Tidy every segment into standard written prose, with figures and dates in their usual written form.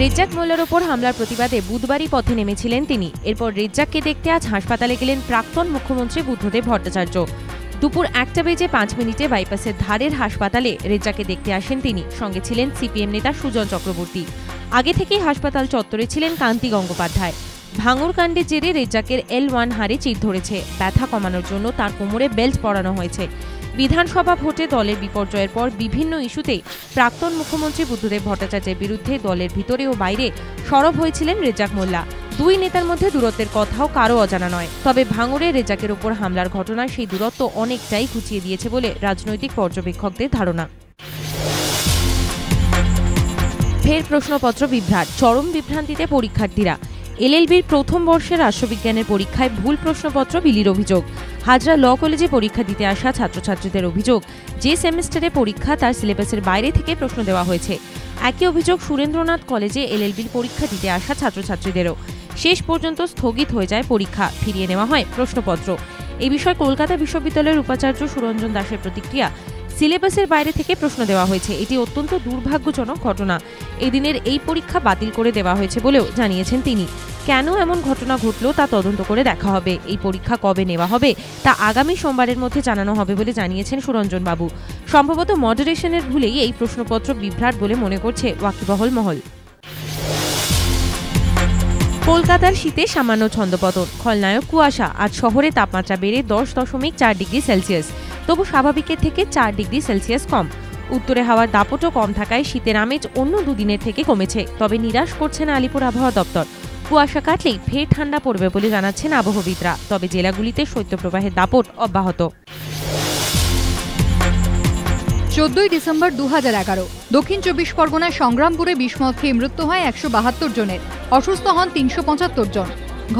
রেজ্জাক মোল্লার ওপর হামলার প্রতিবাদে বুধবারই পথে নেমেছিলেন তিনি। এরপর রেজ্জাককে দেখতে আজ হাসপাতালে গেলেন প্রাক্তন মুখ্যমন্ত্রী বুদ্ধদেব ভট্টাচার্য। দুপুর 1:05 বাইপাসের ধারের হাসপাতালে রেজ্জাককে দেখতে আসেন তিনি। সঙ্গে ছিলেন সিপিএম নেতা সুজন চক্রবর্তী। আগে থেকেই হাসপাতাল চত্বরে ছিলেন কান্তি গঙ্গোপাধ্যায়। ভাঙড় কাণ্ডের জেরে রেজ্জাকের L1 হাড়ে চিড় ধরেছে। ব্যথা কমানোর জন্য তার কোমরে বেল্ট পরানো হয়েছে। বিধানসভা ভোটে দলের বিপর্যয়ের পর বিভিন্ন ইস্যুতে প্রাক্তন মুখ্যমন্ত্রী বুদ্ধদেব ভট্টাচার্যের বিরুদ্ধে দলের ভিতরে ও বাইরে সরব হয়েছিলেন রেজ্জাক মোল্লা। দুই নেতার মধ্যে দূরত্বের কথাও কারো অজানা নয়। তবে ভাঙড়ে রেজ্জাকের ওপর হামলার ঘটনায় সেই দূরত্ব অনেকটাই ঘুচিয়ে দিয়েছে বলে রাজনৈতিক পর্যবেক্ষকদের ধারণা। ফের প্রশ্নপত্র বিভ্রাট, চরম বিভ্রান্তিতে পরীক্ষার্থীরা। এলএলবির প্রথম বর্ষের রাষ্ট্রবিজ্ঞানের পরীক্ষায় ভুল প্রশ্নপত্র বিলির অভিযোগ। হাজরা ল কলেজে পরীক্ষা দিতে আসা ছাত্রছাত্রীদের অভিযোগ, যে সেমিস্টারে পরীক্ষা তার সিলেবাসের বাইরে থেকে প্রশ্ন দেওয়া হয়েছে। একই অভিযোগ সুরেন্দ্রনাথ কলেজে এলএলবির পরীক্ষা দিতে আসা ছাত্রছাত্রীদেরও। শেষ পর্যন্ত স্থগিত হয়ে যায় পরীক্ষা, ফিরিয়ে নেওয়া হয় প্রশ্নপত্র। এই বিষয়ে কলকাতা বিশ্ববিদ্যালয়ের উপাচার্য সুরঞ্জন দাসের প্রতিক্রিয়া, সিলেবাসের বাইরে থেকে প্রশ্ন দেওয়া হয়েছে, এটি অত্যন্ত দুর্ভাগ্যজনক ঘটনা। এদিনের এই পরীক্ষা বাতিল করে দেওয়া হয়েছে বলেও জানিয়েছেন তিনি। কেন এমন ঘটনা ঘটলো তা তদন্ত করে দেখা হবে। এই পরীক্ষা কবে নেওয়া হবে তা আগামী সোমবারের মধ্যে জানানো হবে বলে জানিয়েছেন সুরঞ্জন বাবু। সম্ভবত মডারেশনের ভুলেই এই প্রশ্নপত্র বিভ্রাট বলে মনে করছে ওয়াকিবহল মহল। কলকাতার শীতে সামান্য ছন্দপতন, খলনায়ক কুয়াশা। আজ শহরে তাপমাত্রা বেড়ে 10.4 ডিগ্রি সেলসিয়াস, তবু স্বাভাবিকের থেকে 4 ডিগ্রি সেলসিয়াস কম। উত্তরে হাওয়ার দাপটও কম থাকায় শীতের আমেজ অন্য দুদিনের থেকে কমেছে। তবে নিরাশ করছে না আলিপুর আবহাওয়া দপ্তর। কুয়াশা কাটলেই ফের ঠান্ডা পড়বে বলে জানাচ্ছেন আবহবিদরা। তবে জেলাগুলিতে শৈত্যপ্রবাহের দাপট অব্যাহত। 14 ডিসেম্বর 2011 দক্ষিণ 24 পরগনার সংগ্রামপুরে বিষমদ খেয়ে মৃত্যু হয় 172 জনের, অসুস্থ হন 375 জন।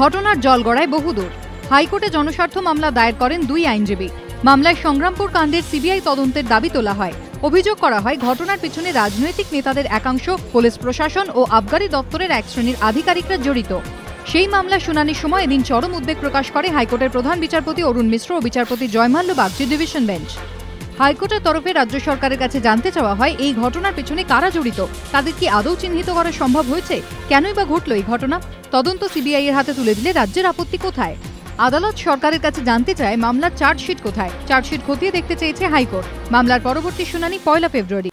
ঘটনার জল গড়ায় বহুদূর। হাইকোর্টে জনস্বার্থ মামলা দায়ের করেন 2 আইনজীবী। মামলায় সংগ্রামপুর কাণ্ডের সিবিআই তদন্তের দাবি তোলা হয়। অভিযোগ করা হয় ঘটনার পিছনে রাজনৈতিক নেতাদের একাংশ, পুলিশ প্রশাসন ও আবগারি দপ্তরের এক শ্রেণীর আধিকারিকরা জড়িত। সেই মামলার শুনানির সময় এদিন চরম উদ্বেগ প্রকাশ করে হাইকোর্টের প্রধান বিচারপতি অরুণ মিশ্র ও বিচারপতি জয়মাল্য বাগচি ডিভিশন বেঞ্চ। হাইকোর্টের তরফে রাজ্য সরকারের কাছে জানতে চাওয়া হয় এই ঘটনার পেছনে কারা জড়িত, তাদের কি আদৌ চিহ্নিত করা সম্ভব হয়েছে, কেনই বা ঘটল এই ঘটনা। তদন্ত সিবিআই এর হাতে তুলে দিলে রাজ্যের আপত্তি কোথায়? আদালত সরকারের কাছে জানতে চায় মামলার চার্জশিট কোথায়। চার্জশিট খতিয়ে দেখতে চেয়েছে হাইকোর্ট। মামলার পরবর্তী শুনানি 1 ফেব্রুয়ারি।